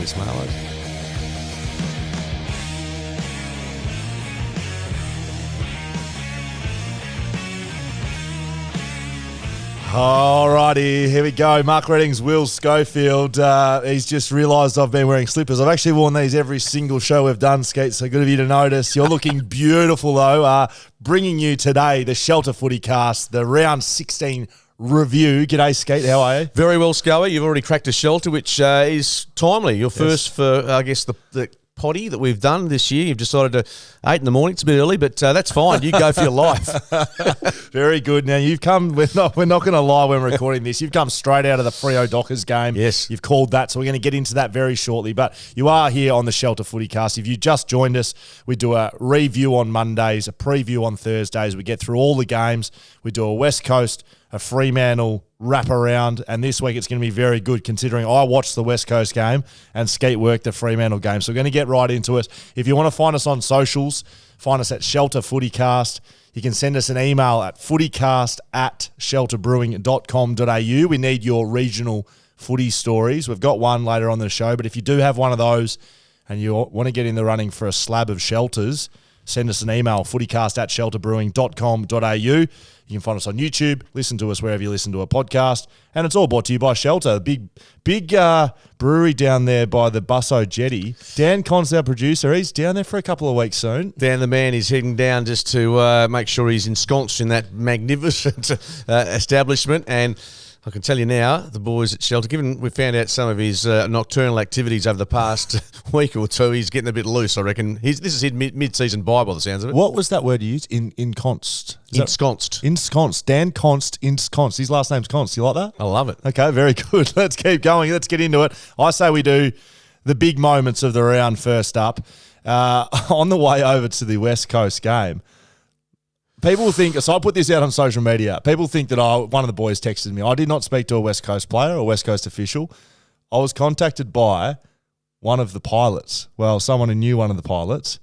this, Marlo. Alrighty, here we go. Mark Redding's Will Schofield. He's just realised I've been wearing slippers. I've actually worn these every single show we've done, Skeet, so good of you to notice. You're looking beautiful, though. Bringing you today the Shelter FootyCast, the Round 16 review. G'day, Skeet. How are you? Very well, Scully. You've already cracked a Shelter, which is timely. Your first for, I guess, the potty that we've done this year. You've decided to 8 in the morning. It's a bit early, but that's fine. You go for your life. Very good. Now, you've come, we're not going to lie when we're recording this. You've come straight out of the Freo Dockers game. Yes. You've called that, so we're going to get into that very shortly. But you are here on the Shelter FootyCast. If you just joined us, we do a review on Mondays, a preview on Thursdays. We get through all the games. We do a West Coast, a Fremantle wrap around, and this week it's going to be very good considering I watched the West Coast game and Skeet worked the Fremantle game. So we're going to get right into it. If you want to find us on socials, find us at Shelter FootyCast. You can send us an email at footycast@shelterbrewing.com.au. We need your regional footy stories. We've got one later on the show, but if you do have one of those and you want to get in the running for a slab of shelters, send us an email, footycast@shelterbrewing.com.au. You can find us on YouTube, listen to us wherever you listen to a podcast, and it's all brought to you by Shelter, big brewery down there by the Busso Jetty. Dan Con's our producer. He's down there for a couple of weeks soon. Dan the man is heading down just to make sure he's ensconced in that magnificent establishment. And I can tell you now, the boys at Shelter, given we found out some of his nocturnal activities over the past week or two, he's getting a bit loose, I reckon. This is his mid-season bye by the sounds of it. What was that word you used? Ensconced. Ensconced. Ensconced. Dan Const, ensconced. His last name's Const. You like that? I love it. Okay, very good. Let's keep going. Let's get into it. I say we do the big moments of the round first up. On the way over to the West Coast game, people think, so I put this out on social media, people think that one of the boys texted me. I did not speak to a West Coast player or West Coast official. I was contacted by one of the pilots. Well, someone who knew one of the pilots.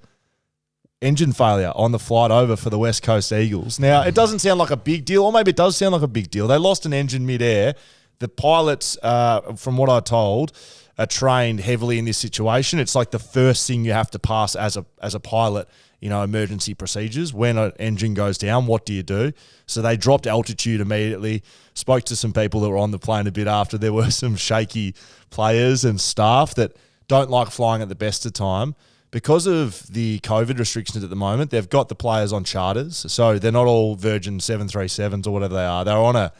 Engine failure on the flight over for the West Coast Eagles. Now, it doesn't sound like a big deal, or maybe it does sound like a big deal. They lost an engine midair. The pilots, from what I told, are trained heavily in this situation. It's like the first thing you have to pass as a pilot, emergency procedures. When an engine goes down, what do you do? So they dropped altitude immediately, spoke to some people that were on the plane a bit after. There were some shaky players and staff that don't like flying at the best of time. Because of the COVID restrictions at the moment, they've got the players on charters. So they're not all Virgin 737s or whatever they are. They're on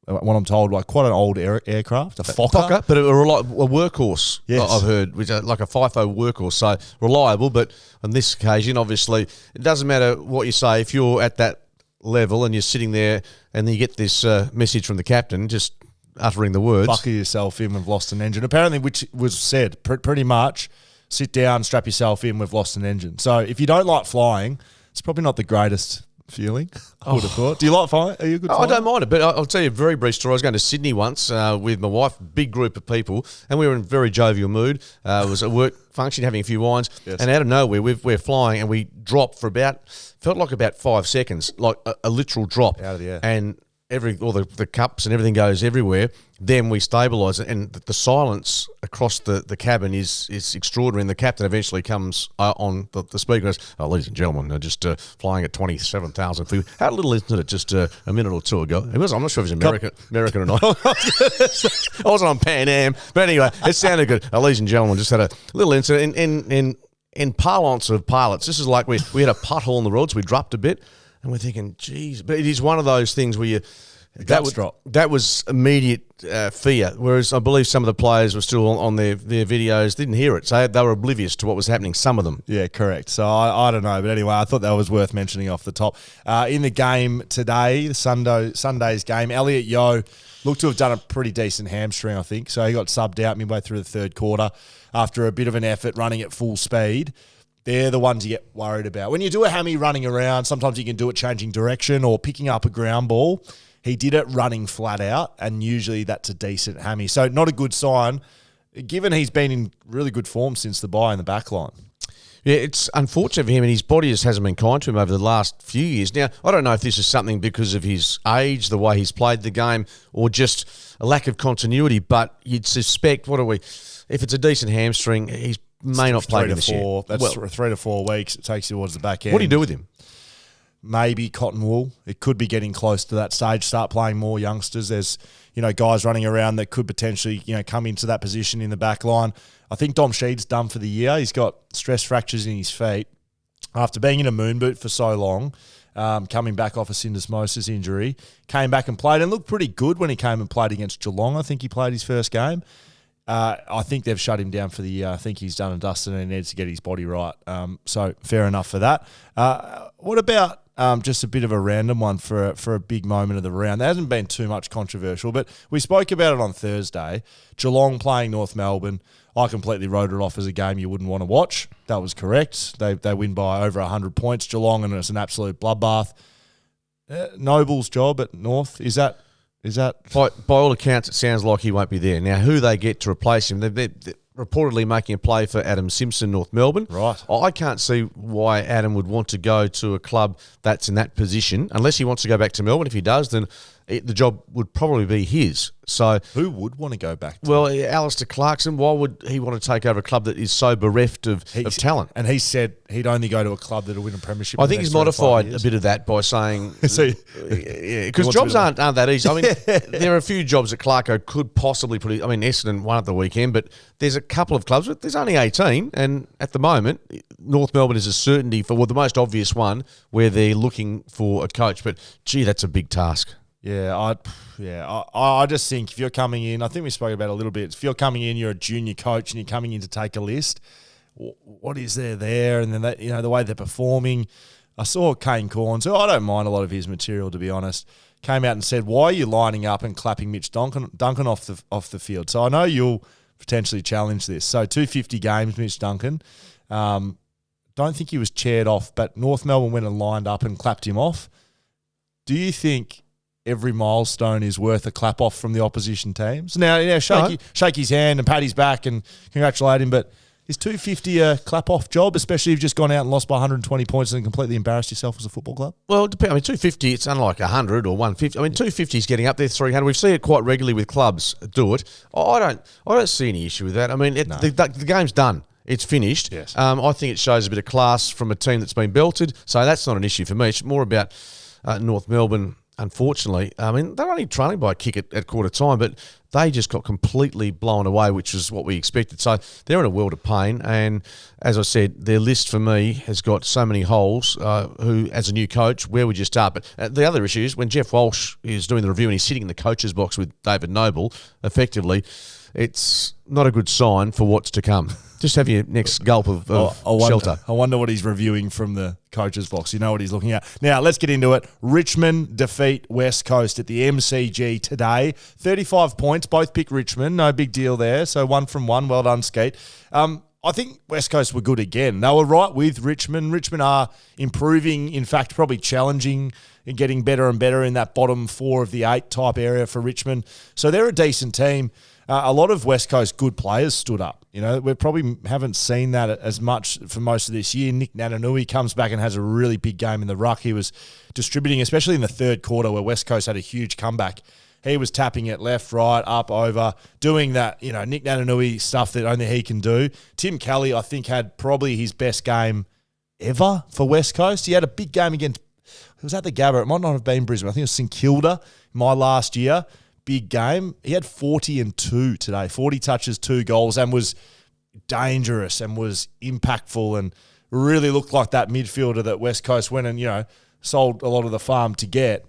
what I'm told, like quite an old aircraft, a Fokker. But a workhorse, yes. I've heard, which is like a FIFO workhorse, so reliable. But on this occasion, obviously, it doesn't matter what you say. If you're at that level and you're sitting there and you get this message from the captain, just uttering the words. Buckle yourself in, we've lost an engine. Apparently, which was said pretty much, sit down, strap yourself in, we've lost an engine. So if you don't like flying, it's probably not the greatest feeling, I would have thought. Do you like flying? Are you a good flyer? I don't mind it, but I'll tell you a very brief story. I was going to Sydney once with my wife, big group of people, and we were in a very jovial mood. It was a work function, having a few wines, yes. And out of nowhere, we're flying, and we dropped for felt like about 5 seconds, like a literal drop. Out of the air. And all the cups and everything goes everywhere. Then we stabilise it, and the silence across the cabin is extraordinary. And the captain eventually comes on the speaker and goes, ladies and gentlemen, just flying at 27,000 feet. How little isn't it just a minute or two ago? I'm not sure if he's American or not. I wasn't on Pan Am. But anyway, it sounded good. Ladies and gentlemen, just had a little incident. In parlance of pilots, this is like we had a pothole in the road, so we dropped a bit. And we're thinking, geez. But it is one of those things where that was immediate fear, whereas I believe some of the players were still on their videos, didn't hear it. So they were oblivious to what was happening, some of them. Yeah, correct. So I don't know. But anyway, I thought that was worth mentioning off the top. In the game today, Sunday's game, Elliot Yeo looked to have done a pretty decent hamstring, I think. So he got subbed out midway through the third quarter after a bit of an effort running at full speed. They're the ones you get worried about. When you do a hammy running around, sometimes you can do it changing direction or picking up a ground ball. He did it running flat out, and usually that's a decent hammy. So not a good sign, given he's been in really good form since the bye in the back line. Yeah, it's unfortunate for him, and his body just hasn't been kind to him over the last few years. Now, I don't know if this is something because of his age, the way he's played the game, or just a lack of continuity, but you'd suspect, if it's a decent hamstring, he may not play this year. That's 3 to 4 weeks. It takes you towards the back end. What do you do with him? Maybe cotton wool. It could be getting close to that stage. Start playing more youngsters. There's, guys running around that could potentially, come into that position in the back line. I think Dom Sheed's done for the year. He's got stress fractures in his feet after being in a moon boot for so long. Coming back off a syndesmosis injury, came back and played and looked pretty good when he came and played against Geelong. I think he played his first game. I think they've shut him down for the year. I think he's done and dusted and he needs to get his body right. So fair enough for that. What about just a bit of a random one for a big moment of the round? There hasn't been too much controversial, but we spoke about it on Thursday. Geelong playing North Melbourne. I completely wrote it off as a game you wouldn't want to watch. That was correct. They win by over 100 points, Geelong, and it's an absolute bloodbath. Noble's job at North, is that... By all accounts, it sounds like he won't be there. Now, who they get to replace him, they're reportedly making a play for Adam Simpson, North Melbourne. Right. I can't see why Adam would want to go to a club that's in that position, unless he wants to go back to Melbourne. If he does, then the job would probably be his. So, who would want to go back to? Well, Alistair Clarkson, why would he want to take over a club that is so bereft of talent? And he said he'd only go to a club that'll win a premiership. I think he's modified a bit of that by saying... Because jobs aren't that easy. I mean, there are a few jobs that Clarko could possibly put... Essendon won at the weekend, but there's a couple of clubs, but there's only 18, and at the moment, North Melbourne is a certainty for the most obvious one where they're looking for a coach. But, gee, that's a big task. Yeah, I just think if you're coming in, I think we spoke about it a little bit. If you're coming in, you're a junior coach and you're coming in to take a list. What is there? And then the way they're performing. I saw Kane Corns, who I don't mind a lot of his material, to be honest, came out and said, "Why are you lining up and clapping Mitch Duncan off the field?" So I know you'll potentially challenge this. So 250 games, Mitch Duncan. Don't think he was chaired off, but North Melbourne went and lined up and clapped him off. Do you think every milestone is worth a clap off from the opposition teams? Now, shake his hand and pat his back and congratulate him, but is 250 a clap off job, especially if you've just gone out and lost by 120 points and completely embarrassed yourself as a football club? Well, it depends. 250, it's unlike 100 or 150. 250 is getting up there, 300. We've seen it quite regularly with clubs do it. I don't see any issue with that. The game's done. It's finished. Yes. I think it shows a bit of class from a team that's been belted, so that's not an issue for me. It's more about North Melbourne. Unfortunately, they're only trailing by a kick at quarter time, but they just got completely blown away, which is what we expected. So they're in a world of pain. And as I said, their list for me has got so many holes. Who, as a new coach, where would you start? But the other issue is when Jeff Walsh is doing the review and he's sitting in the coach's box with David Noble, effectively, it's not a good sign for what's to come. Just have your next gulp of shelter. I wonder what he's reviewing from the coach's box. You know what he's looking at. Now, let's get into it. Richmond defeat West Coast at the MCG today. 35 points. Both pick Richmond. No big deal there. So 1 from 1. Well done, Skeet. I think West Coast were good again. They were right with Richmond. Richmond are improving, in fact, probably challenging and getting better and better in that bottom 4 of the 8 type area for Richmond. So they're a decent team. A lot of West Coast good players stood up. We probably haven't seen that as much for most of this year. Nick Natanui comes back and has a really big game in the ruck. He was distributing, especially in the third quarter where West Coast had a huge comeback. He was tapping it left, right, up, over, doing that, Nick Natanui stuff that only he can do. Tim Kelly, I think, had probably his best game ever for West Coast. He had a big game against, it was at the Gabba. It might not have been Brisbane. I think it was St Kilda my last year. Big game. He had 40 and 2 today. 40 touches, 2 goals, and was dangerous and was impactful and really looked like that midfielder that West Coast went and, sold a lot of the farm to get.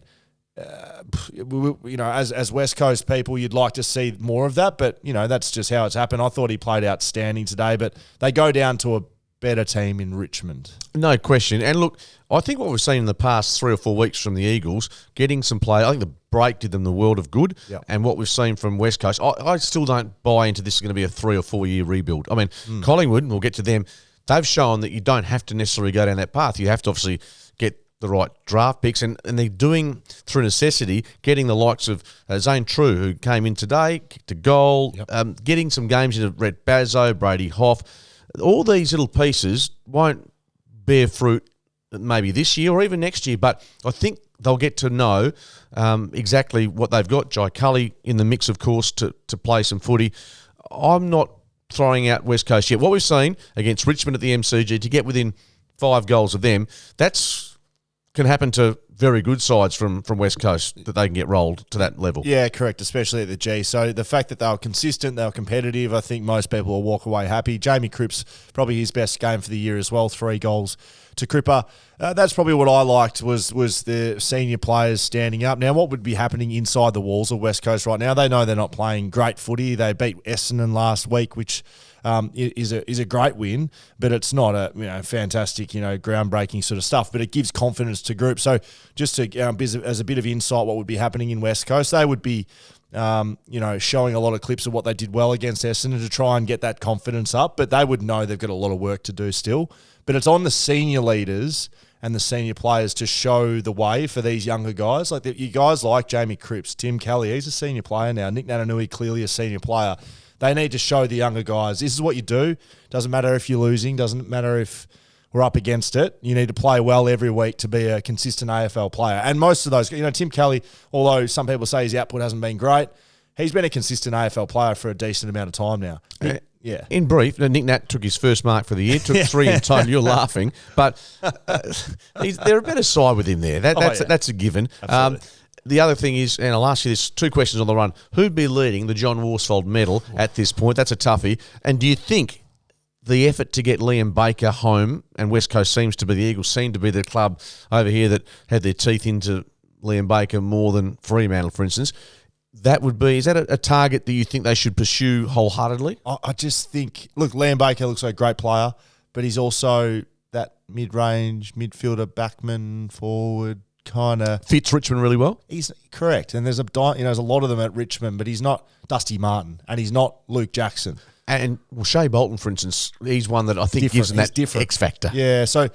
As West Coast people, you'd like to see more of that, but, that's just how it's happened. I thought he played outstanding today, but they go down to a better team in Richmond. No question. And look, I think what we've seen in the past 3 or 4 weeks from the Eagles, getting some play, I think the break did them the world of good. Yep. And what we've seen from West Coast, I still don't buy into this is going to be a 3 or 4 year rebuild. Collingwood, and we'll get to them, they've shown that you don't have to necessarily go down that path. You have to obviously get the right draft picks, and they're doing, through necessity, getting the likes of Zane True, who came in today, kicked a goal, getting some games into Rhett Bazzo, Brady Hoff. all these little pieces won't bear fruit maybe this year or even next year, but I think they'll get to know exactly what they've got. Jai Cully in the mix, of course, to play some footy. I'm not throwing out West Coast yet. What we've seen against Richmond at the MCG, to get within 5 goals of them, that's can happen to very good sides from West Coast, that they can get rolled to that level. Yeah, correct, especially at the G. So the fact that they were consistent, they were competitive, I think most people will walk away happy. Jamie Cripps, probably his best game for the year as well, 3 goals to Cripper. That's probably what I liked was the senior players standing up. Now, what would be happening inside the walls of West Coast right now? They know they're not playing great footy. They beat Essendon last week, which is a great win, but it's not a fantastic groundbreaking sort of stuff. But it gives confidence to groups. So just to as a bit of insight, what would be happening in West Coast? They would be showing a lot of clips of what they did well against Essendon to try and get that confidence up. But they would know they've got a lot of work to do still. But it's on the senior leaders and the senior players to show the way for these younger guys. Like you guys like Jamie Cripps, Tim Kelly, he's a senior player now. Nick Natanui, clearly a senior player. They need to show the younger guys, this is what you do. Doesn't matter if you're losing. Doesn't matter if we're up against it. You need to play well every week to be a consistent AFL player. And most of those, Tim Kelly, although some people say his output hasn't been great, he's been a consistent AFL player for a decent amount of time now. Yeah. In brief, Nick Nat took his first mark for the year, took 3 in total. You're laughing. But they're a better side with him there. That's a given. The other thing is, and I'll ask you this, 2 questions on the run. Who'd be leading the John Worsfold medal at this point? That's a toughie. And do you think the effort to get Liam Baker home, and West Coast seems to be, the Eagles seem to be the club over here that had their teeth into Liam Baker more than Fremantle, for instance, is that a target that you think they should pursue wholeheartedly? I just think, look, Liam Baker looks like a great player, but he's also that mid-range midfielder, backman, forward, kind of fits Richmond really well. He's correct, and there's a lot of them at Richmond, but he's not Dusty Martin, and he's not Luke Jackson. And Shea Bolton, for instance, he's one that I think gives them that X factor. Yeah, so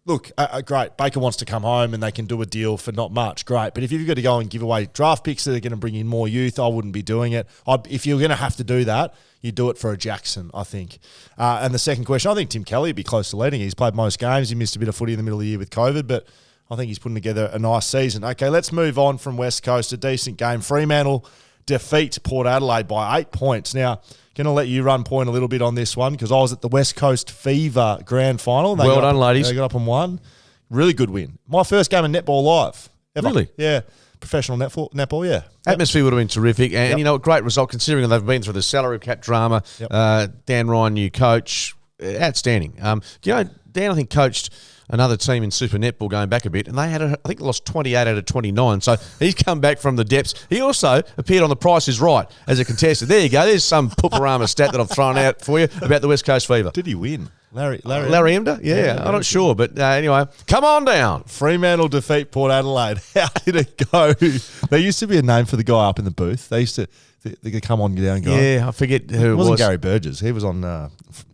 look, great. Baker wants to come home and they can do a deal for not much. Great. But if you've got to go and give away draft picks that are going to bring in more youth, I wouldn't be doing it. If you're going to have to do that, you do it for a Jackson, I think. And the second question, I think Tim Kelly would be close to leading. He's played most games. He missed a bit of footy in the middle of the year with COVID, but I think he's putting together a nice season. Okay, let's move on from West Coast. A decent game. Fremantle defeat Port Adelaide by 8 points. Now, going to let you run point a little bit on this one because I was at the West Coast Fever Grand Final. Well done, ladies. They got up and won. Really good win. My first game of netball live ever. Really? Yeah. Professional netball, yeah. Atmosphere would have been terrific. And, a great result considering they've been through the salary cap drama. Yep. Dan Ryan, new coach. Outstanding. Dan, I think, coached another team in Super Netball going back a bit, and they had, I think, lost 28 out of 29. So he's come back from the depths. He also appeared on The Price is Right as a contestant. There you go. There's some Pooparama stat that I've thrown out for you about the West Coast Fever. Did he win? Larry Emder? Yeah, I'm not sure. But anyway, come on down. Fremantle defeat Port Adelaide. How did it go? There used to be a name for the guy up in the booth. They used to the come on, get down guy. Yeah, I forget who it was. It wasn't Gary Burgess. He was on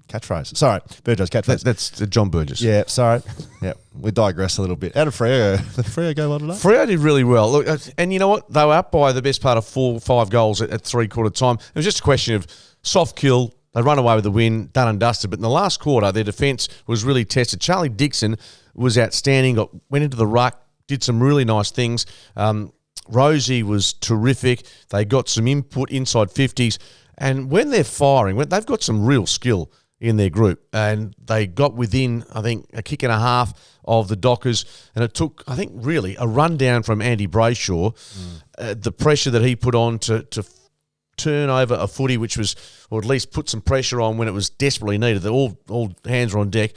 catchphrase. Sorry, Burgess catchphrase. That's John Burgess. Yeah, sorry. Yeah, we digress a little bit. How did Freo go? Did Freo go well today? Freo did really well. Look, and you know what? They were up by the best part of 4 or 5 goals at 3/4 time. It was just a question of soft kill. They run away with the win, done and dusted. But in the last quarter, their defence was really tested. Charlie Dixon was outstanding. Went into the ruck, did some really nice things. Rosie was terrific. They got some input inside 50s. And when they're firing, they've got some real skill in their group. And they got within, I think, a kick and a half of the Dockers. And it took, I think, really a rundown from Andy Brayshaw, the pressure that he put on to turn over a footy, which was, or at least put some pressure on when it was desperately needed. All hands were on deck.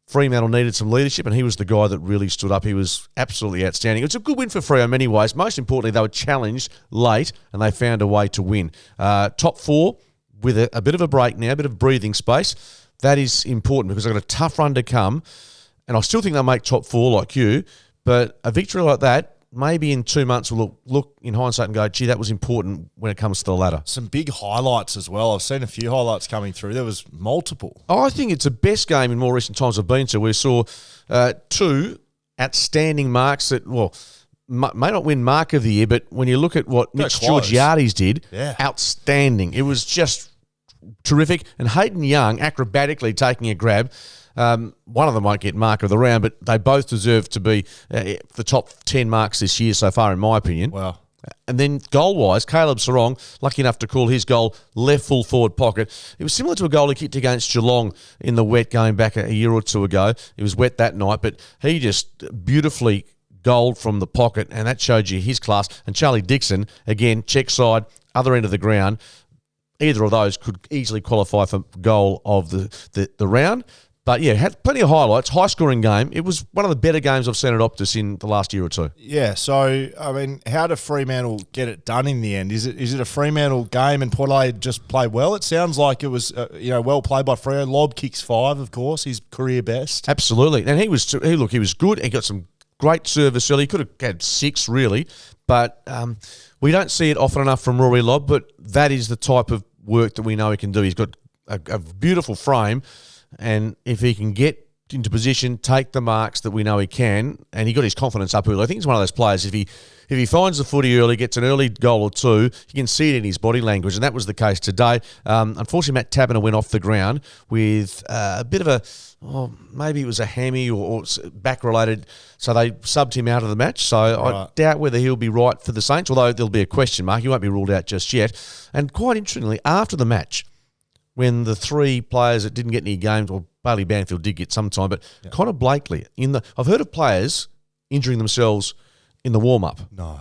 Fremantle needed some leadership, and he was the guy that really stood up. He was absolutely outstanding. It's a good win for Freo in many ways. Most importantly, they were challenged late, and they found a way to win. Top 4 with a bit of a break now, a bit of breathing space. That is important because they've got a tough run to come, and I still think they'll make top 4 like you, but a victory like that, maybe in 2 months we'll look in hindsight and go, gee, that was important when it comes to the ladder. Some big highlights as well. I've seen a few highlights coming through. There was multiple. I think it's the best game in more recent times I've been to. We saw 2 outstanding marks that, may not win Mark of the Year, but when you look at what Mitch Georgiades did, outstanding. It was just terrific. And Hayden Young acrobatically taking a grab. One of them won't get mark of the round, but they both deserve to be the top 10 marks this year so far, in my opinion. Wow. And then goal-wise, Caleb Sarong, lucky enough to call his goal left full forward pocket. It was similar to a goal he kicked against Geelong in the wet going back a year or two ago. It was wet that night, but he just beautifully goaled from the pocket, and that showed you his class. And Charlie Dixon, again, check side, other end of the ground. Either of those could easily qualify for goal of the round. But yeah, had plenty of highlights, high-scoring game. It was one of the better games I've seen at Optus in the last year or two. Yeah, so, I mean, how do Fremantle get it done in the end? Is it a Fremantle game and Port Adelaide just played well? It sounds like it was, well played by Freo. Lob kicks 5, of course, his career best. Absolutely. And he was good. He got some great service early. He could have had 6, really. But we don't see it often enough from Rory Lobb, but that is the type of work that we know he can do. He's got a beautiful frame. And if he can get into position, take the marks that we know he can, and he got his confidence up early. I think he's one of those players, if he finds the footy early, gets an early goal or two, you can see it in his body language, and that was the case today. Unfortunately, Matt Taberner went off the ground with a bit of maybe it was a hammy or back-related, so they subbed him out of the match. So I doubt whether he'll be right for the Saints, although there'll be a question mark. He won't be ruled out just yet. And quite interestingly, after the match, when the 3 players that didn't get any games, or Bailey Banfield did get some time, but Connor Blakely, I've heard of players injuring themselves in the warm-up. No.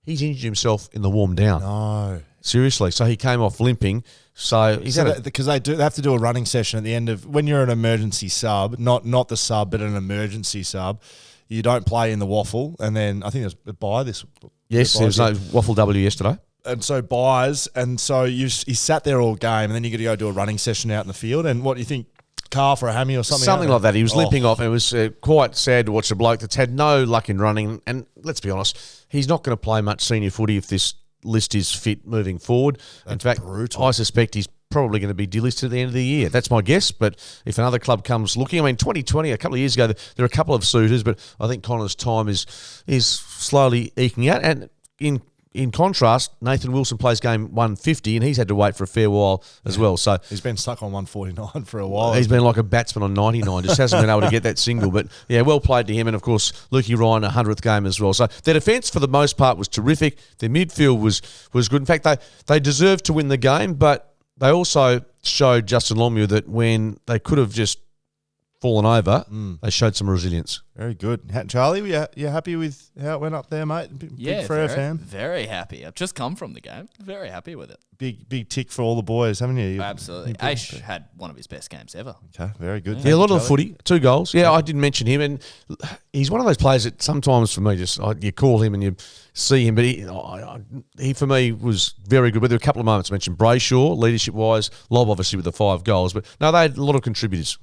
He's injured himself in the warm-down. No. Seriously. So he came off limping. Because they have to do a running session at the end of, when you're an emergency sub, not the sub, but an emergency sub, you don't play in the waffle, and then I think there's a bye this. Yes, there was no waffle W yesterday. And so buys, and so he sat there all game, and then you got to go do a running session out in the field. And what do you think, calf or a hammy or something? Something like that. He was limping off, and it was quite sad to watch a bloke that's had no luck in running. And let's be honest, he's not going to play much senior footy if this list is fit moving forward. In fact, brutal. I suspect he's probably going to be delisted at the end of the year. That's my guess. But if another club comes looking, 2020, a couple of years ago, there were a couple of suitors, but I think Connor's time is slowly eking out. And in contrast, Nathan Wilson plays game 150, and he's had to wait for a fair while as well. So he's been stuck on 149 for a while. He's been like a batsman on 99, just hasn't been able to get that single. But yeah, well played to him. And of course, Lukey Ryan, 100th game as well. So their defence for the most part was terrific. Their midfield was good. In fact, they deserved to win the game, but they also showed Justin Longmuir that when they could have just fallen over, they showed some resilience. Very good. Charlie, you happy with how it went up there, mate? Big Freo fan? Very happy. I've just come from the game. Very happy with it. Big tick for all the boys, haven't you? Absolutely. Aish had one of his best games ever. Okay, very good. Yeah, a lot of the footy, 2 goals. Yeah, I didn't mention him, and he's one of those players that sometimes for me you call him and you see him, but he for me was very good. But there were a couple of moments I mentioned Brayshaw, leadership-wise, Lob obviously with the 5 goals, but no, they had a lot of contributors.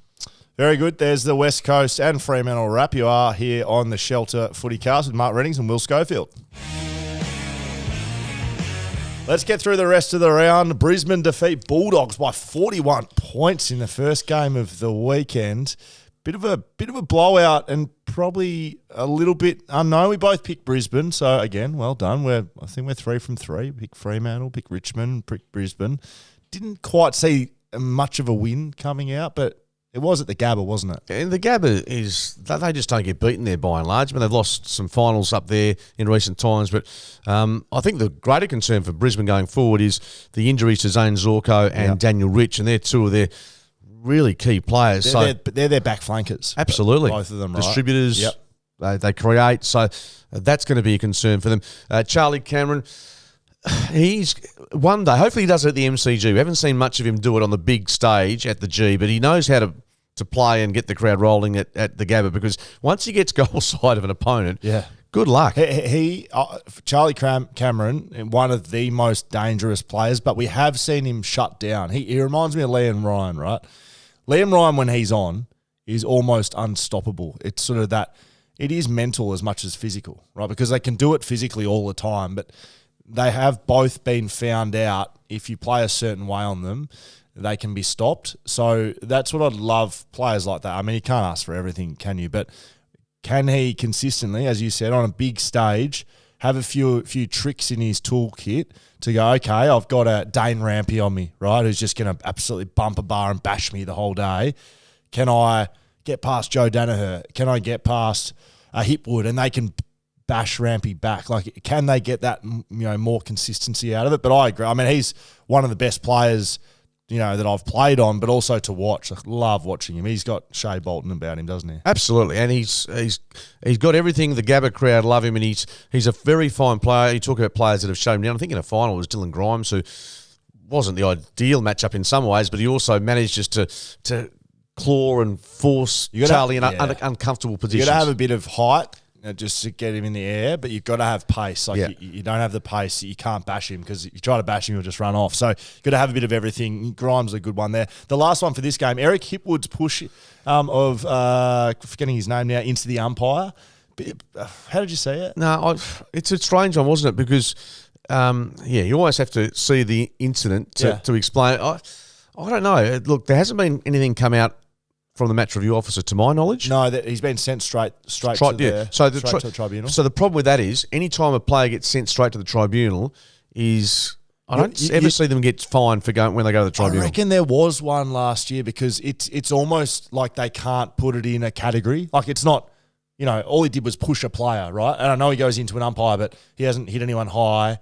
Very good. There's the West Coast and Fremantle wrap. You are here on the Shelter FootyCast with Mark Reddings and Will Schofield. Let's get through the rest of the round. Brisbane defeat Bulldogs by 41 points in the first game of the weekend. Bit of a blowout and probably a little bit unknown. We both picked Brisbane, so again, well done. I think we're 3 from 3. Pick Fremantle, pick Richmond, pick Brisbane. Didn't quite see much of a win coming out, but it was at the Gabba, wasn't it? And the Gabba they just don't get beaten there by and large. I mean, they've lost some finals up there in recent times, but I think the greater concern for Brisbane going forward is the injuries to Zane Zorko and Daniel Rich, and they're 2 of their really key players. They're their back flankers. Absolutely. Both of them, right? Distributors, they create, so that's going to be a concern for them. Charlie Cameron, he's one day, hopefully he does it at the MCG. We haven't seen much of him do it on the big stage at the G, but he knows how to play and get the crowd rolling at the Gabba, because once he gets goal side of an opponent, good luck. Charlie Cameron, one of the most dangerous players, but we have seen him shut down. He reminds me of Liam Ryan, right? Liam Ryan, when he's on, is almost unstoppable. It's sort of that, it is mental as much as physical, right? Because they can do it physically all the time, but they have both been found out if you play a certain way on them, they can be stopped. So that's what I'd love, players like that. I mean, you can't ask for everything, can you? But can he consistently, as you said, on a big stage, have a few tricks in his toolkit to go, okay, I've got a Dane Rampy on me, right, who's just going to absolutely bump a bar and bash me the whole day. Can I get past Joe Danaher? Can I get past Hipwood? And they can bash Rampy back. Like, can they get that, more consistency out of it? But I agree. I mean, he's one of the best players, that I've played on, but also to watch. I love watching him. He's got Shea Bolton about him, doesn't he? Absolutely, and he's got everything. The Gabba crowd love him, and he's a very fine player. You talk about players that have shown him down. I think in a final it was Dylan Grimes, who wasn't the ideal matchup in some ways, but he also managed just to claw and force Charlie in uncomfortable positions. You got to have a bit of height just to get him in the air, but you've got to have pace. You don't have the pace, you can't bash him, because if you try to bash him, he'll just run off. So you've got to have a bit of everything. Grimes is a good one there. The last one for this game, Eric Hipwood's push of forgetting his name now, into the umpire. How did you see it? No, it's a strange one, wasn't it? Because, you always have to see the incident to explain it. I don't know. Look, there hasn't been anything come out from the match review officer, to my knowledge. No, that he's been sent straight to the tribunal. So the problem with that is, any time a player gets sent straight to the tribunal, I don't ever see them get fined for going when they go to the tribunal. I reckon there was one last year, because it's almost like they can't put it in a category. Like, it's not, all he did was push a player, right? And I know he goes into an umpire, but he hasn't hit anyone high.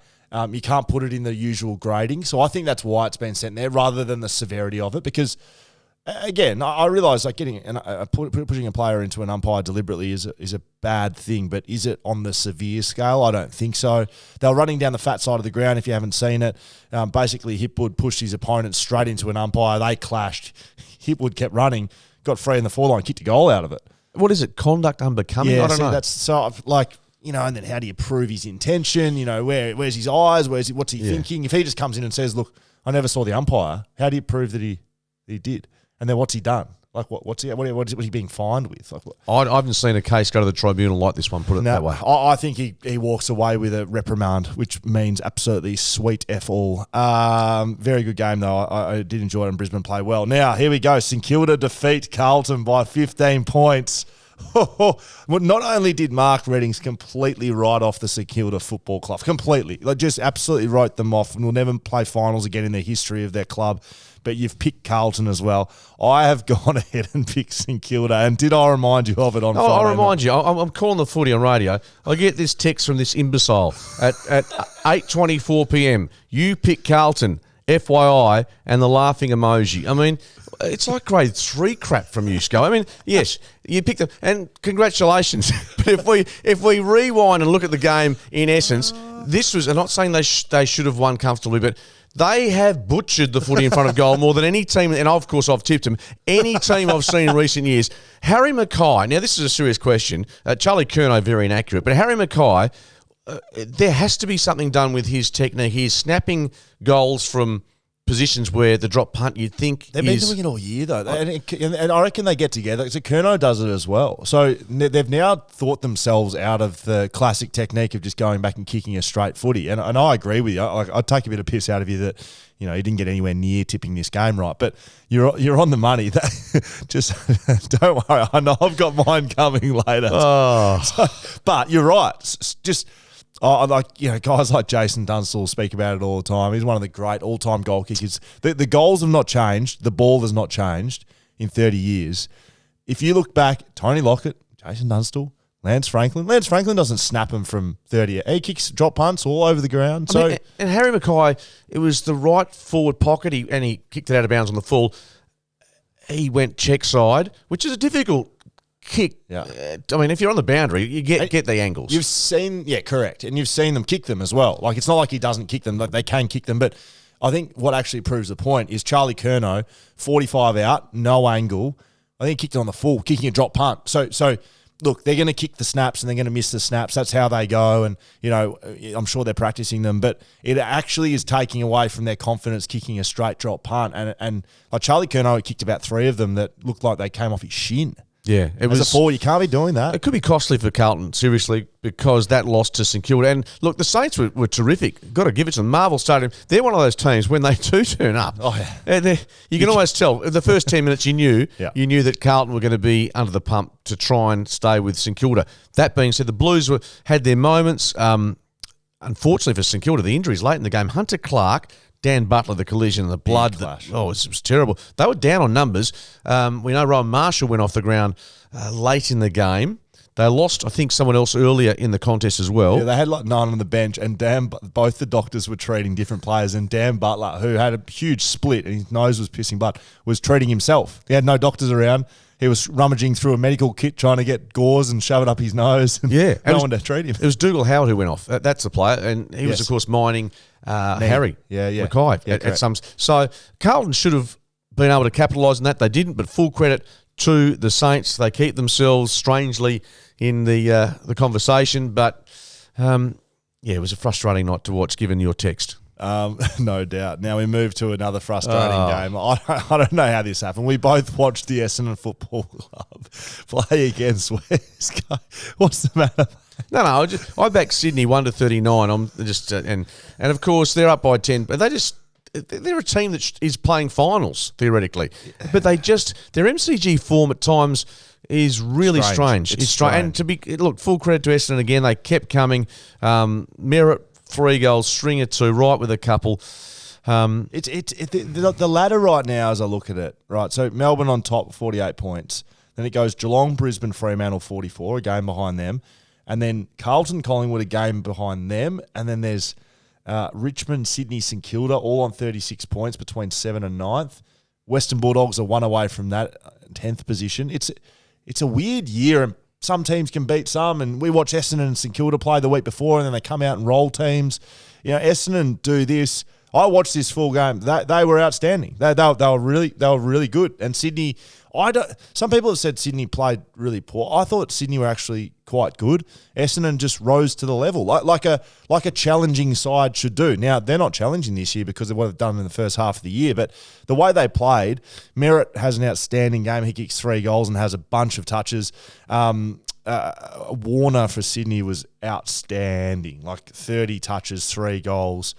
You can't put it in the usual grading. So I think that's why it's been sent there, rather than the severity of it, because again, I realise pushing a player into an umpire deliberately is a bad thing, but is it on the severe scale? I don't think so. They were running down the fat side of the ground, if you haven't seen it. Basically, Hipwood pushed his opponent straight into an umpire. They clashed. Hipwood kept running, got free in the foreline, kicked a goal out of it. What is it? Conduct unbecoming? Yeah, I don't know. That's so and then how do you prove his intention? Where's his eyes? What's he thinking? If he just comes in and says, "Look, I never saw the umpire," how do you prove that he did? And then what's he done? Like, what's he being fined with? Like, I haven't seen a case go to the tribunal like this one, put it that way. I think he walks away with a reprimand, which means absolutely sweet F all. Very good game, though. I did enjoy it, and Brisbane play well. Now, here we go. St Kilda defeat Carlton by 15 points. Not only did Mark Reddings completely write off the St Kilda Football Club, completely, just absolutely wrote them off, and will never play finals again in the history of their club, but you've picked Carlton as well. I have gone ahead and picked St Kilda, and did I remind you of it on Friday? I'll remind you. I'm calling the footy on radio. I get this text from this imbecile at 8:24 p.m. You pick Carlton, FYI, and the laughing emoji. I mean, it's like grade 3 crap from you, Sco. I mean, yes, you picked them, and congratulations. But if we rewind and look at the game, in essence, this was. I'm not saying they should have won comfortably, but they have butchered the footy in front of goal more than any team, and of course I've tipped them, any team I've seen in recent years. Harry Mackay, now this is a serious question. Charlie Curnow, very inaccurate, but Harry Mackay, there has to be something done with his technique. He's snapping goals from positions where the drop punt, you'd think they've been doing it all year, though. And I reckon they get together. So Curnow does it as well. So they've now thought themselves out of the classic technique of just going back and kicking a straight footy. And I agree with you. I'd take a bit of piss out of you that, you didn't get anywhere near tipping this game right. But you're on the money. Just don't worry. I know I've got mine coming later. But you're right. Just... guys like Jason Dunstall speak about it all the time. He's one of the great all-time goal kickers. The goals have not changed. The ball has not changed in 30 years. If you look back, Tony Lockett, Jason Dunstall, Lance Franklin. Lance Franklin doesn't snap him from 30. He kicks drop punts all over the ground. And Harry Mackay, it was the right forward pocket, and he kicked it out of bounds on the full. He went check side, which is a difficult kick. Yeah. I mean, if you're on the boundary, you get the angles. You've seen, correct. And you've seen them kick them as well. Like, it's not like he doesn't kick them. Like, they can kick them. But I think what actually proves the point is Charlie Curnow, 45 out, no angle. I think he kicked it on the full, kicking a drop punt. So look, they're going to kick the snaps and they're going to miss the snaps. That's how they go. And, I'm sure they're practicing them. But it actually is taking away from their confidence kicking a straight drop punt. And like Charlie Curnow kicked about 3 of them that looked like they came off his shin. Yeah, as a forward, you can't be doing that. It could be costly for Carlton, seriously, because that loss to St Kilda. And look, the Saints were terrific. Got to give it to them. Marvel Stadium. They're one of those teams when they do turn up. Oh yeah, you can always tell. The first 10 minutes, you knew that Carlton were going to be under the pump to try and stay with St Kilda. That being said, the Blues had their moments. unfortunately for St Kilda, the injuries late in the game, Hunter Clark, Dan Butler, the collision, the blood. Clash. It was terrible. They were down on numbers. We know Rowan Marshall went off the ground late in the game. They lost, I think, someone else earlier in the contest as well. Yeah, they had like 9 on the bench, and both the doctors were treating different players. And Dan Butler, who had a huge split and his nose was pissing blood, was treating himself. He had no doctors around. He was rummaging through a medical kit trying to get gauze and shove it up his nose. And no one to treat him. It was Dougal Howard who went off. That's the player, and he was, of course, mining Harry Mackay at some. So Carlton should have been able to capitalise on that. They didn't, but full credit to the Saints. They keep themselves strangely in the conversation, but it was a frustrating night to watch given your text. No doubt. Now we move to another frustrating game. I don't know how this happened. We both watched the Essendon Football Club play against West Coast. What's the matter? No. I backed Sydney 1-39. I'm just and of course they're up by 10, but they're a team that is playing finals theoretically, but their MCG form at times is really strange. It's strange. And full credit to Essendon again. They kept coming. Merritt 3 goals, Stringer 2, right with a couple. The ladder right now, as I look at it, right. So Melbourne on top, 48 points. Then it goes Geelong, Brisbane, Fremantle, 44, a game behind them, and then Carlton, Collingwood, a game behind them, and then there's Richmond, Sydney, St Kilda, all on 36 points between 7th and 9th. Western Bulldogs are 1 away from that 10th position. It's a weird year, and some teams can beat some, and we watch Essendon and St Kilda play the week before, and then they come out and roll teams. Essendon do this. I watched this full game. They were outstanding. They were really good. And Sydney, some people have said Sydney played really poor. I thought Sydney were actually quite good. Essendon just rose to the level, like a challenging side should do. Now, they're not challenging this year because of what they've done in the first half of the year, but the way they played, Merritt has an outstanding game. He kicks 3 goals and has a bunch of touches. Warner for Sydney was outstanding, like 30 touches, 3 goals.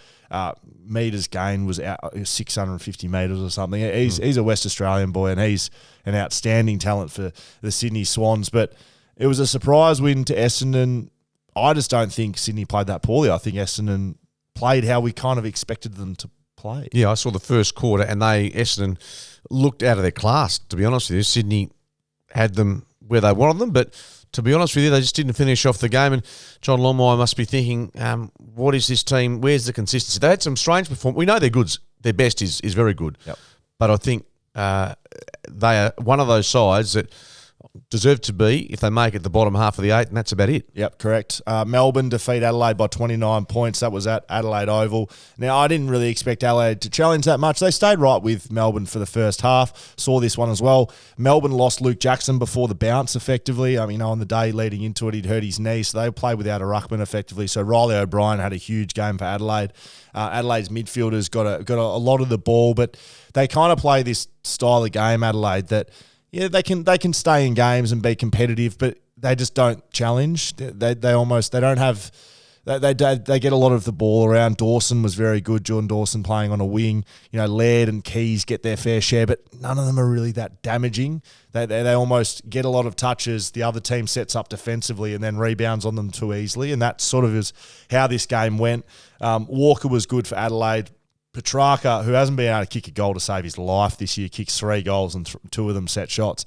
Metres gained was 650 metres or something. He's a West Australian boy, and he's an outstanding talent for the Sydney Swans. But it was a surprise win to Essendon. I just don't think Sydney played that poorly. I think Essendon played how we kind of expected them to play. Yeah, I saw the first quarter, and Essendon looked out of their class, to be honest with you. Sydney had them where they wanted them, but to be honest with you, they just didn't finish off the game. And John Longmire must be thinking, what is this team? Where's the consistency? They had some strange performance. We know they're good. Their best is very good. Yep. But I think they are one of those sides that deserve to be if they make it the bottom half of the 8, and that's about it. Yep, correct. Melbourne defeat Adelaide by 29 points. That was at Adelaide Oval. Now, I didn't really expect Adelaide to challenge that much. They stayed right with Melbourne for the first half. Saw this one as well. Melbourne lost Luke Jackson before the bounce, effectively. On the day leading into it, he'd hurt his knee, so they played without a ruckman, effectively. So Riley O'Brien had a huge game for Adelaide. Adelaide's midfielders got a lot of the ball, but they kind of play this style of game, Adelaide, that they can stay in games and be competitive, but they just don't challenge. They get a lot of the ball around. Dawson was very good. Jordan Dawson playing on a wing. Laird and Keys get their fair share, but none of them are really that damaging. They almost get a lot of touches. The other team sets up defensively and then rebounds on them too easily, and that sort of is how this game went. Walker was good for Adelaide. Petrarca, who hasn't been able to kick a goal to save his life this year, kicks 3 goals and 2 of them set shots.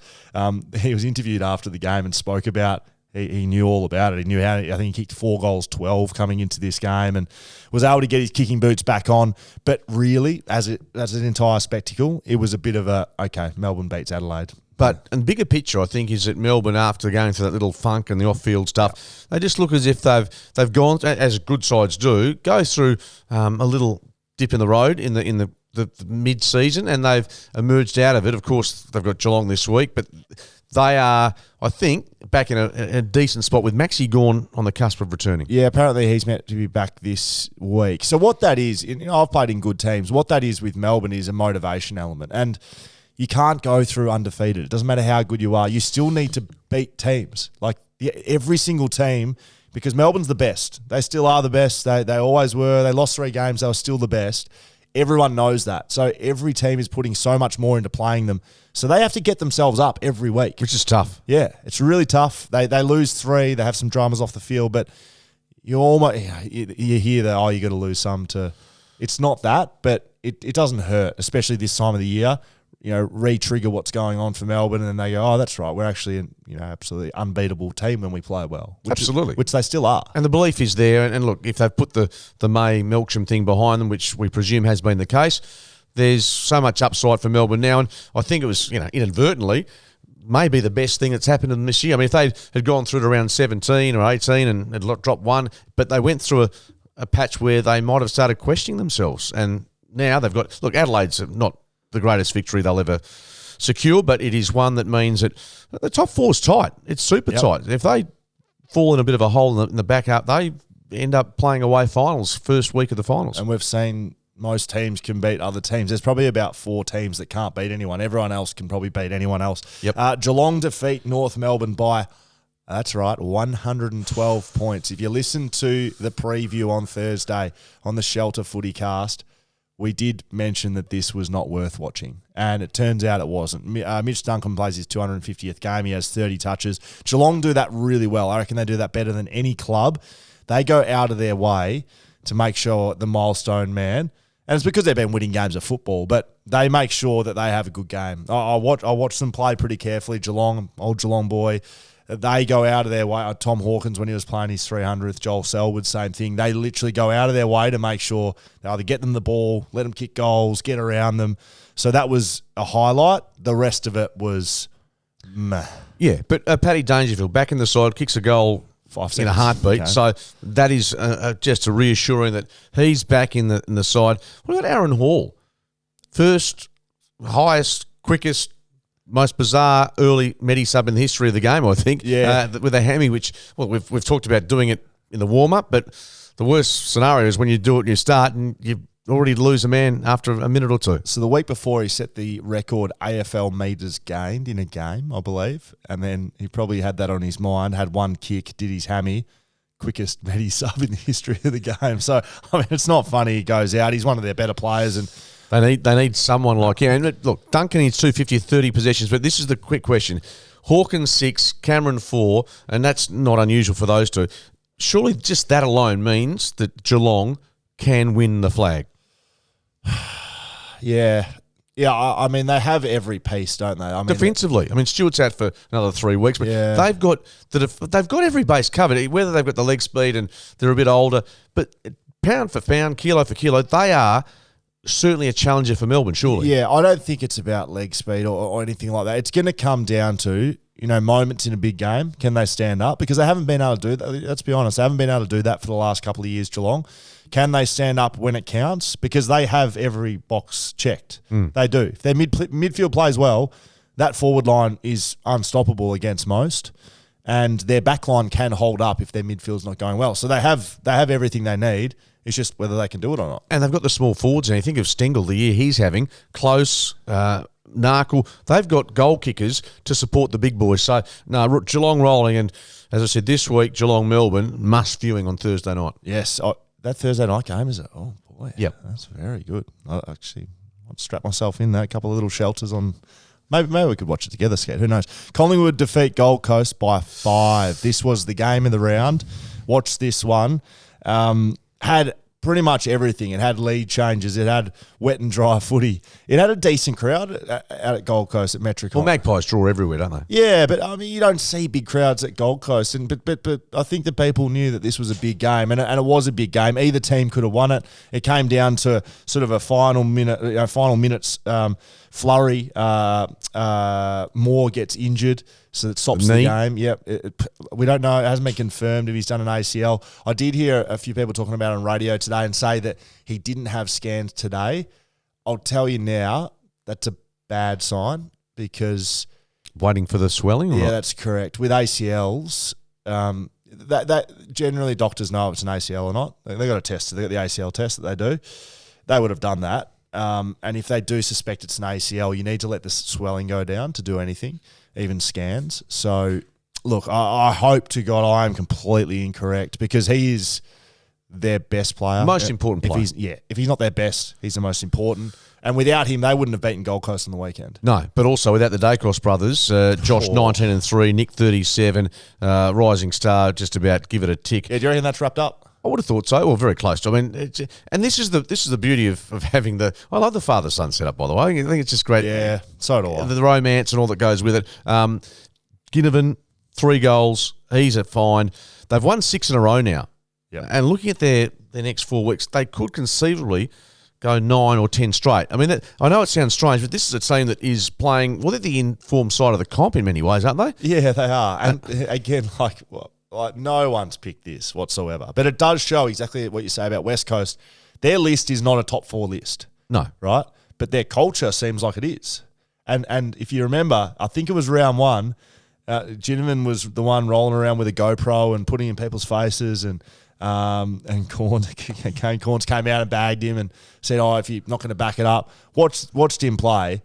He was interviewed after the game and spoke about he knew all about it. He knew how. I think he kicked 4 goals, 12 coming into this game, and was able to get his kicking boots back on. But really, as an entire spectacle, it was a bit of Melbourne beats Adelaide. But and bigger picture, I think, is that Melbourne, after going through that little funk and the off-field stuff, they just look as if they've gone, as good sides do, go through a little dip in the road in the mid-season, and they've emerged out of it. Of course, they've got Geelong this week, but they are, I think, back in a decent spot with Maxi Gawn on the cusp of returning. Yeah, apparently he's meant to be back this week. So what that is, I've played in good teams. What that is with Melbourne is a motivation element, and you can't go through undefeated. It doesn't matter how good you are. You still need to beat teams. Like every single team, because Melbourne's the best. They still are the best. They always were. They lost 3 games. They were still the best. Everyone knows that. So every team is putting so much more into playing them. So they have to get themselves up every week. Which is tough. Yeah, it's really tough. They lose 3. They have some dramas off the field, but you almost you hear that, you got to lose some to. It's not that, but it doesn't hurt, especially this time of the year. Re-trigger what's going on for Melbourne, and then they go, oh, that's right, we're actually an absolutely unbeatable team when we play well. Which they still are. And the belief is there. And look, if they've put the May Melksham thing behind them, which we presume has been the case, there's so much upside for Melbourne now. And I think it was, inadvertently, maybe the best thing that's happened to them this year. I mean, if they had gone through to around 17 or 18 and had dropped one, but they went through a patch where they might have started questioning themselves. And now they've got, look, Adelaide's not the greatest victory they'll ever secure, but it is one that means that the top four's tight. It's super tight. If they fall in a bit of a hole in the back up, they end up playing away finals, first week of the finals. And we've seen most teams can beat other teams. There's probably about 4 teams that can't beat anyone. Everyone else can probably beat anyone else. Yep. Geelong defeat North Melbourne by, that's right, 112 points. If you listen to the preview on Thursday on the Shelter FootyCast, we did mention that this was not worth watching, and it turns out it wasn't. Mitch Duncan plays his 250th game. He has 30 touches. Geelong do that really well. I reckon they do that better than any club. They go out of their way to make sure the milestone man, and it's because they've been winning games of football, but they make sure that they have a good game. I watch them play pretty carefully. Geelong, old Geelong boy, they go out of their way. Tom Hawkins, when he was playing his 300th, Joel Selwood, same thing. They literally go out of their way to make sure they either get them the ball, let them kick goals, get around them. So that was a highlight. The rest of it was meh. Yeah, but Paddy Dangerfield back in the side, kicks a goal 5 seconds in a heartbeat. Okay. So that is just a reassuring that he's back in the side. What about Aaron Hall? First, highest, quickest, most bizarre early Medi sub in the history of the game, I think. Yeah. With a hammy, which, well, we've talked about doing it in the warm-up, but the worst scenario is when you do it and you start and you already lose a man after a minute or two. So the week before, he set the record AFL metres gained in a game, I believe, and then he probably had that on his mind, had one kick, did his hammy, quickest Medi sub in the history of the game. So, I mean, it's not funny he goes out. He's one of their better players, and They need someone like him. And look, Duncan needs 250 or 30 possessions, but this is the quick question. Hawkins 6, Cameron 4, and that's not unusual for those two. Surely just that alone means that Geelong can win the flag. Yeah. I mean, they have every piece, don't they? I mean, Defensively. I mean, Stewart's out for another 3 weeks, but they've got every base covered, whether they've got the leg speed and they're a bit older. But pound for pound, kilo for kilo, they are certainly a challenger for Melbourne, surely. Yeah, I don't think it's about leg speed or anything like that. It's going to come down to, moments in a big game. Can they stand up? Because they haven't been able to do that. Let's be honest. They haven't been able to do that for the last couple of years, Geelong. Can they stand up when it counts? Because they have every box checked. They do. If their midfield plays well, that forward line is unstoppable against most. And their back line can hold up if their midfield's not going well. So they have everything they need. It's just whether they can do it or not. And they've got the small forwards. And you think of Stengel, the year he's having, Close, Narkle. They've got goal kickers to support the big boys. So, no, Geelong rolling. And as I said, this week, Geelong-Melbourne, must viewing on Thursday night. Yes. That Thursday night game, is it? Oh, boy. Yep. That's very good. I'd strap myself in there. A couple of little shelters on. Maybe we could watch it together, Skate. Who knows? Collingwood defeat Gold Coast by 5. This was the game of the round. Watch this one. Had pretty much everything. It had lead changes. It had wet and dry footy. It had a decent crowd out at Gold Coast at Metricon. Well, Magpies draw everywhere, don't they? Yeah, but I mean, you don't see big crowds at Gold Coast, but I think the people knew that this was a big game, and it was a big game. Either team could have won it. It came down to sort of a final minutes flurry. Moore gets injured, so it stops the game. Yep, we don't know. It hasn't been confirmed if he's done an ACL. I did hear a few people talking about it on radio today and say that he didn't have scans today. I'll tell you now, that's a bad sign because waiting for the swelling. Yeah, that's correct. With ACLs, that generally doctors know if it's an ACL or not. They got a test. They got the ACL test that they do. They would have done that. And if they do suspect it's an ACL, you need to let the swelling go down to do anything, even scans. So, look, I hope to God I am completely incorrect because he is their best player. Most important player. If he's not their best, he's the most important. And without him, they wouldn't have beaten Gold Coast on the weekend. No, but also without the Dacross brothers, Josh 19 and 3, Nick 37, Rising Star just about give it a tick. Yeah, do you reckon that's wrapped up? I would have thought so, or very close to. I mean, and this is the beauty of having the. I love the father-son setup, by the way. I think it's just great. Yeah, so do I. The romance and all that goes with it. Ginnivan, 3 goals. He's at fine. They've won 6 in a row now. Yep. And looking at their next 4 weeks, they could conceivably go 9 or 10 straight. I mean, I know it sounds strange, but this is a team that is playing. Well, they're the informed side of the comp in many ways, aren't they? Yeah, they are. And again, like no one's picked this whatsoever. But it does show exactly what you say about West Coast. Their list is not a top 4 list. No. Right? But their culture seems like it is. And if you remember, I think it was round 1, Ginnivan was the one rolling around with a GoPro and putting in people's faces, and Kane Corns came out and bagged him and said, if you're not going to back it up, watched him play.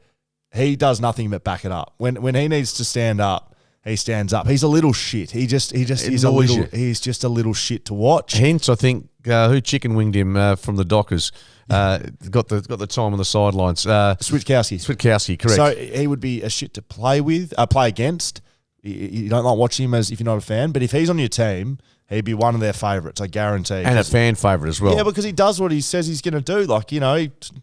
He does nothing but back it up. When he needs to stand up, he stands up. He's a little shit. He's just a little shit to watch. Hence, I think who chicken winged him from the Dockers got the time on the sidelines. Switkowski, correct. So he would be a shit to play against. You don't like watching him if you're not a fan, but if he's on your team, he'd be one of their favourites, I guarantee. And a fan favourite as well. Yeah, because he does what he says he's going to do. Like, he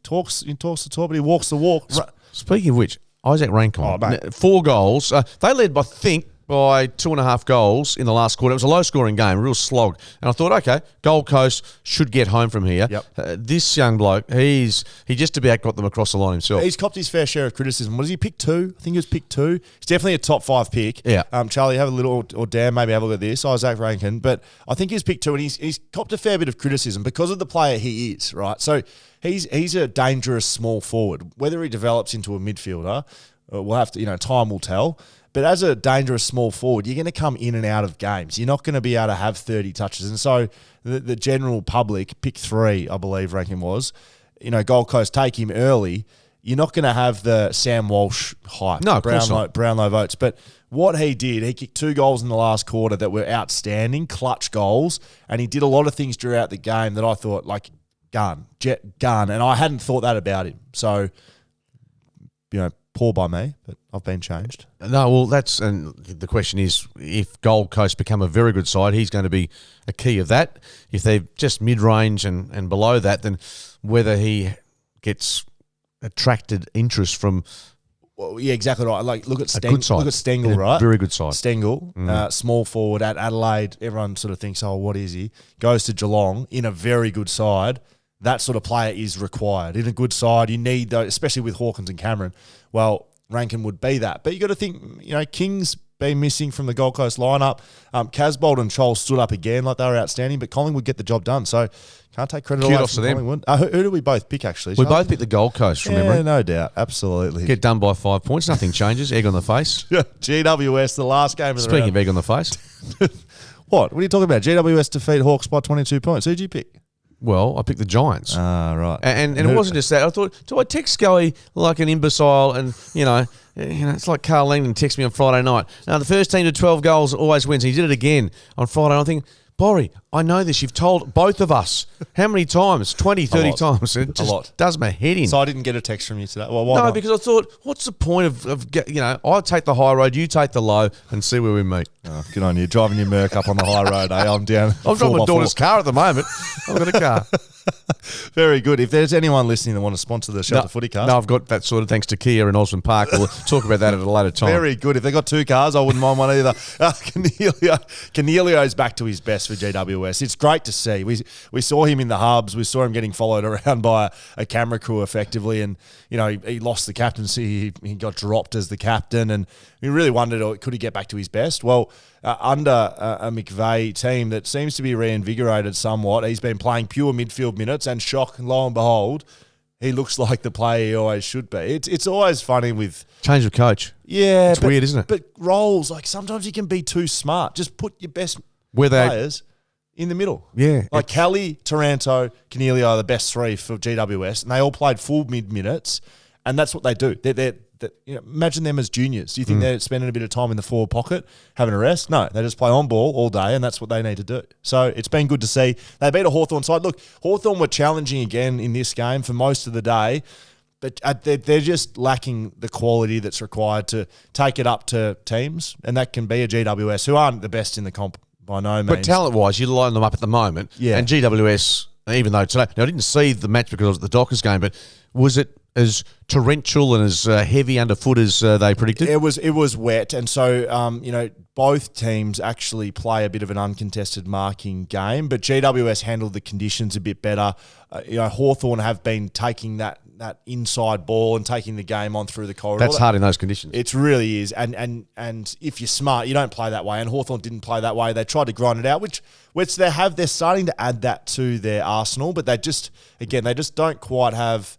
talks the talk, but he walks the walk. Speaking of which, Isaac Rankine, 4 goals. They led, I think, by 2.5 goals in the last quarter. It was a low-scoring game, a real slog. And I thought, okay, Gold Coast should get home from here. Yep. This young bloke, he just about got them across the line himself. He's copped his fair share of criticism. What does he pick 2? I think he was picked 2. He's definitely a top 5 pick. Yeah. Charlie, have a little, or Dan, maybe have a look at this. Isaac Rankine. But I think he's picked 2, and he's copped a fair bit of criticism because of the player he is, right? So he's a dangerous small forward. Whether he develops into a midfielder, we'll have to, time will tell. But as a dangerous small forward, you're going to come in and out of games. You're not going to be able to have 30 touches. And so the general public, pick 3, I believe Rankin was, Gold Coast take him early. You're not going to have the Sam Walsh hype. No, of course not. Brownlow votes. But what he did, he kicked 2 goals in the last quarter that were outstanding, clutch goals. And he did a lot of things throughout the game that I thought, gun. And I hadn't thought that about him. So, poor by me, but I've been changed. No, well, and the question is, if Gold Coast become a very good side, he's going to be a key of that. If they're just mid-range and below that, then whether he gets attracted interest from... Well, yeah, exactly right. Look at Stengel, yeah, right? Very good side. Stengel, small forward at Adelaide. Everyone sort of thinks, what is he? Goes to Geelong in a very good side. That sort of player is required. In a good side, you need those, especially with Hawkins and Cameron. Well, Rankin would be that. But you got to think, King's been missing from the Gold Coast lineup. Casbolt and Scholl stood up again like they were outstanding, but Collingwood get the job done. So can't take credit away from Collingwood. Who do we both pick, actually? We both picked the Gold Coast, remember? Yeah, no doubt. Absolutely. Get done by 5 points. Nothing changes. Egg on the face. GWS, the last game of the round. Speaking of egg on the face. What are you talking about? GWS defeat Hawks by 22 points. Who'd you pick? Well, I picked the Giants. Right. And it wasn't just that. I thought, do I text Scully like an imbecile? And, it's like Carl Langdon texted me on Friday night. Now, the first team to 12 goals always wins. He did it again on Friday. I'm thinking, Borry, I know this. You've told both of us. How many times? 20, 30 times. It just does my head in. So I didn't get a text from you today. Well, why not? Because I thought, what's the point of I take the high road, you take the low, and see where we meet. Oh, good on you. Driving your Merc up on the high road, eh? I'm down. I'm driving my daughter's car at the moment. I've got a car. Very good. If there's anyone listening that want to sponsor the Shelter FootyCast. No, I've got that sorted thanks to Kia in Osborne Park. We'll talk about that at a later time. Very good. If they've got 2 cars, I wouldn't mind one either. Cornelio's back to his best for GWS. It's great to see. We saw him in the hubs. We saw him getting followed around by a camera crew effectively. And, he lost the captaincy. He got dropped as the captain. And we really wondered, could he get back to his best? Well, under a McVeigh team that seems to be reinvigorated somewhat, he's been playing pure midfield minutes, and shock, and lo and behold, he looks like the player he always should be. It's always funny with... Change of coach. Yeah. It's weird, isn't it? But roles, sometimes you can be too smart. Just put your best players in the middle. Yeah. Like Kelly, Taranto, Cornelio are the best 3 for GWS, and they all played full mid-minutes, and that's what they do. Imagine them as juniors. Do you think they're spending a bit of time in the forward pocket having a rest? No, they just play on ball all day, and that's what they need to do. So it's been good to see. They beat a Hawthorn side. Look, Hawthorn were challenging again in this game for most of the day, but they're just lacking the quality that's required to take it up to teams, and that can be a GWS who aren't the best in the comp by no means. But talent-wise, you line them up at the moment. Yeah. And GWS, even though today... Now, I didn't see the match because it was the Dockers game, but was it as torrential and as heavy underfoot as they predicted? It was wet, and so both teams actually play a bit of an uncontested marking game, but GWS handled the conditions a bit better. Hawthorn have been taking that inside ball and taking the game on through the corridor. That's hard in those conditions. It really is, and if you're smart, you don't play that way. And Hawthorn didn't play that way. They tried to grind it out, which they're starting to add that to their arsenal, but they just don't quite have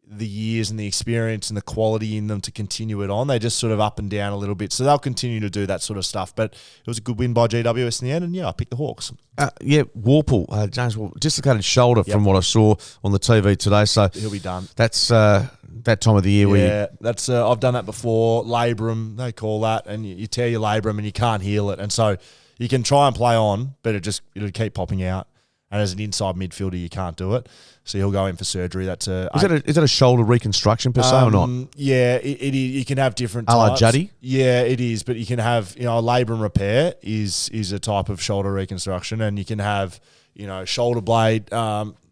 the years and the experience and the quality in them to continue it on. They just sort of up and down a little bit. So they'll continue to do that sort of stuff. But it was a good win by GWS in the end. And I picked the Hawks. Warple, James Warple, dislocated shoulder from what I saw on the TV today. So he'll be done. That's that time of the year where that's I've done that before. Labrum, they call that. And you tear your labrum and you can't heal it. And so you can try and play on, but it'll keep popping out. And as an inside midfielder, you can't do it. So he'll go in for surgery. Is that a shoulder reconstruction per se or not? Yeah, it you can have different types. A la Juddy? Yeah, it is. But you can have, a labrum repair is a type of shoulder reconstruction. And you can have, shoulder blade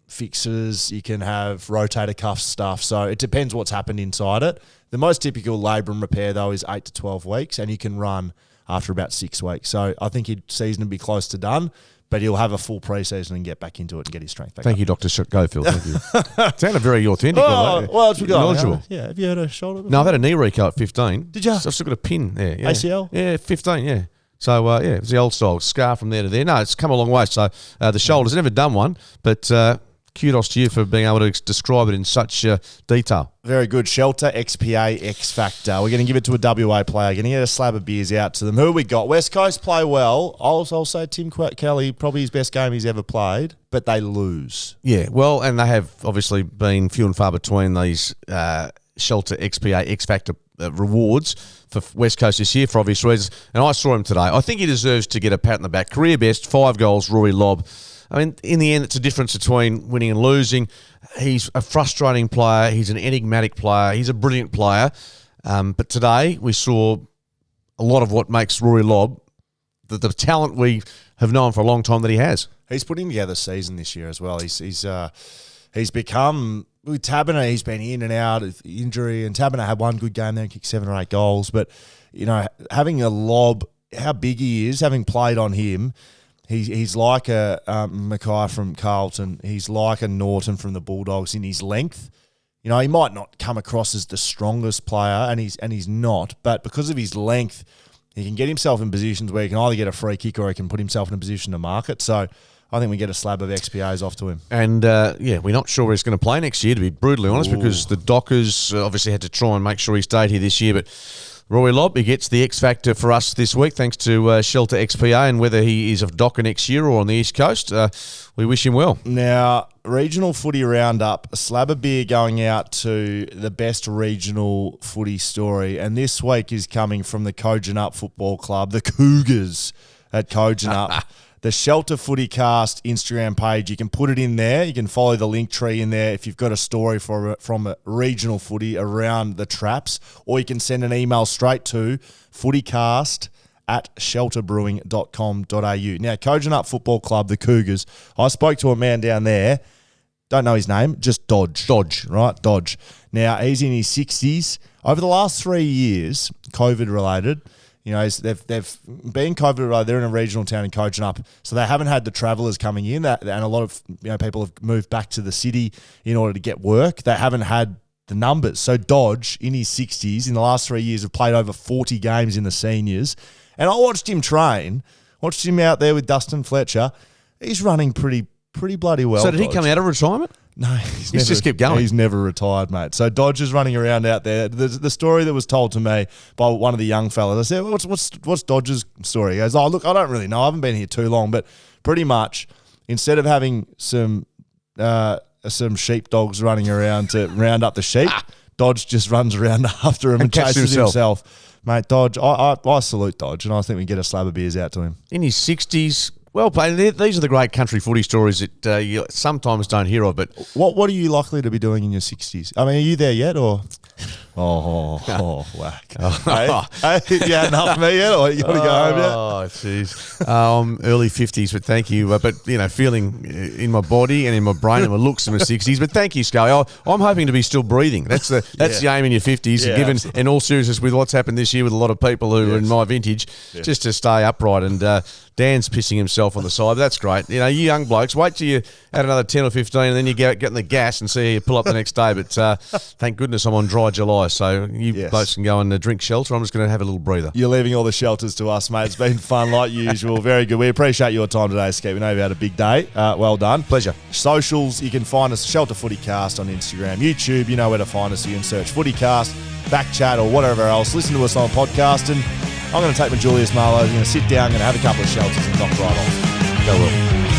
fixes. You can have rotator cuff stuff. So it depends what's happened inside it. The most typical labrum repair, though, is 8 to 12 weeks. And you can run after about 6 weeks. So I think his season will be close to done. But he'll have a full pre-season and get back into it and get his strength back Thank up. you, Dr. Schofield. Thank you. Sounded very authentic. Well, it's knowledgeable. Yeah, have you had a shoulder before? No, I've had a knee reco at 15. Did you? So I've still got a pin there. Yeah. ACL? Yeah, 15, yeah. So, it was the old style, scar from there to there. No, it's come a long way. So, the shoulders, never done one, but kudos to you for being able to describe it in such detail. Very good. Shelter, XPA, X Factor. We're going to give it to a WA player. Going to get a slab of beers out to them. Who we got? West Coast play well. I'll say Tim Kelly, probably his best game he's ever played, but they lose. Yeah, well, and they have obviously been few and far between these Shelter, XPA, X Factor rewards for West Coast this year for obvious reasons. And I saw him today. I think he deserves to get a pat on the back. Career best, 5 goals, Rory Lobb. I mean, in the end, it's a difference between winning and losing. He's a frustrating player. He's an enigmatic player. He's a brilliant player. But today, we saw a lot of what makes Rory Lobb the talent we have known for a long time that he has. He's putting together a season this year as well. He's become... With Taberner, he's been in and out of injury, and Taberner had one good game there and kicked 7 or 8 goals. But, having a Lobb, how big he is, having played on him... He's like a Mackay from Carlton. He's like a Norton from the Bulldogs in his length. He might not come across as the strongest player, and he's not. But because of his length, he can get himself in positions where he can either get a free kick or he can put himself in a position to mark it. So I think we get a slab of XPAs off to him. And, we're not sure where he's going to play next year, to be brutally honest, because the Dockers obviously had to try and make sure he stayed here this year. But Rory Lobb, he gets the X Factor for us this week, thanks to Shelter XPA, and whether he is a Docker next year or on the East Coast, we wish him well. Now, regional footy roundup, a slab of beer going out to the best regional footy story, and this week is coming from the Kojonup Football Club, the Cougars at Kojonup. The Shelter FootyCast Instagram page, you can put it in there. You can follow the link tree in there if you've got a story from a regional footy around the traps, or you can send an email straight to footycast@shelterbrewing.com.au. Now, Kojonup Football Club, the Cougars, I spoke to a man down there, don't know his name, just Dodge. Right? Dodge. Now, he's in his 60s. Over the last 3 years, COVID-related, they've been COVID. They're in a regional town in Kojonup, so they haven't had the travellers coming in. And a lot of people have moved back to the city in order to get work. They haven't had the numbers. So Dodge, in his 60s, in the last 3 years, have played over 40 games in the seniors. And I watched him train. Watched him out there with Dustin Fletcher. He's running pretty bloody well. So did he come out of retirement? No, he's just kept going. He's never retired, mate. So Dodge is running around out there. The story that was told to me by one of the young fellas, I said, what's Dodge's story? He goes, oh, look, I don't really know. I haven't been here too long, but pretty much instead of having some sheepdogs running around to round up the sheep, Dodge just runs around after him and chases himself. Mate, Dodge, I salute Dodge, and I think we get a slab of beers out to him. In his 60s, well played. These are the great country footy stories that you sometimes don't hear of. But what are you likely to be doing in your 60s? I mean, are you there yet, or? Whack. Hey, you had enough of me yet, or you got to go home yet? Oh, jeez. I'm early 50s, but thank you. But, feeling in my body and in my brain and my looks in my 60s. But thank you, Scully. I'm hoping to be still breathing. That's the aim in your 50s. Yeah, given, absolutely. in all seriousness, with what's happened this year with a lot of people who are in my vintage, just to stay upright. And Dan's pissing himself on the side. But that's great. You young blokes, wait till you add another 10 or 15 and then you get in the gas and see how you pull up the next day. But thank goodness I'm on dry July. So you blokes can go and drink shelter. I'm just going to have a little breather. You're leaving all the shelters to us, mate. It's been fun like usual. Very good. We appreciate your time today, Skeet. We know you had a big day. Well done. Pleasure. Socials, you can find us, Shelter FootyCast on Instagram, YouTube. You know where to find us. You can search FootyCast, BackChat, or whatever else. Listen to us on podcast. And I'm going to take my Julius Marlowe. I'm going to sit down, going to have a couple of shelters and knock right off. Go well.